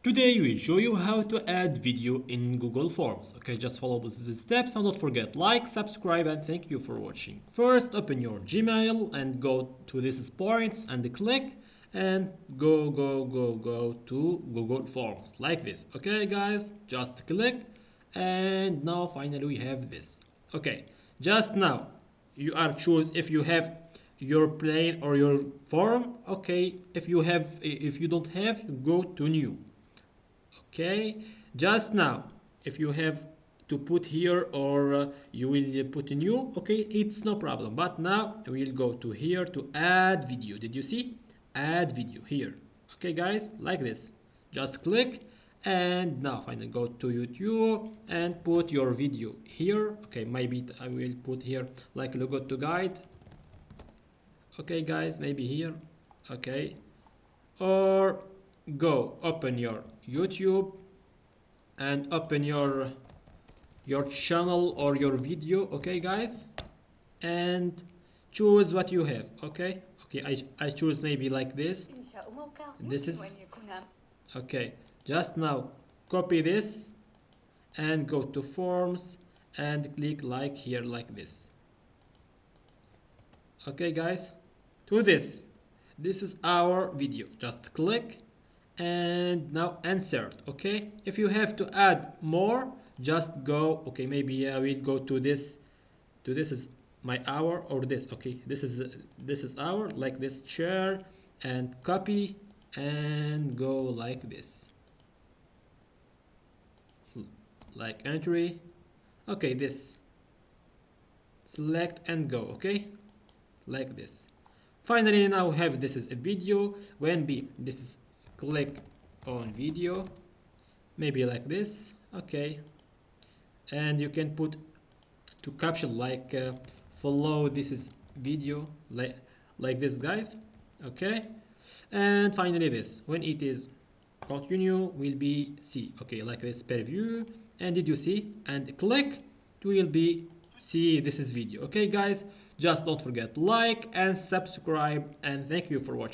Today we'll show you how to add video in Google Forms. Okay, just follow these steps and don't forget like, subscribe, and thank you for watching. First, open your Gmail and go to these points and click and go to Google Forms like this. Okay guys, just click and now finally we have this. Okay, just now you are choose if you have your plane or your form. Okay, if you don't have, go to new. Okay, just now if you have to put here or you will put a new, okay, it's no problem, but now we'll go to here to add video. Did you see add video here? Okay guys, like this, just click and now finally go to YouTube and put your video here. Okay, maybe I will put here like LEGUTO guide. Okay guys, maybe here. Okay, or go open your YouTube and open your channel or your video. Okay guys, and choose what you have. Okay, I choose maybe like this. This is okay. Just now copy this and go to forms and click like here like this. Okay guys, to this is our video. Just click and now insert. Okay, if you have to add more, just go. Okay, maybe I will go to this is my hour or this. Okay, this is our like this share and copy and go like this, like entry. Okay, this select and go. Okay, like this. Finally now we have this is a video. When this is click on video, maybe like this. Okay, and you can put to caption like follow this is video like this guys. Okay, and finally this when it is continue will be see. Okay, like this per view, and did you see and click it will be see this is video. Okay guys, just don't forget like and subscribe and thank you for watching.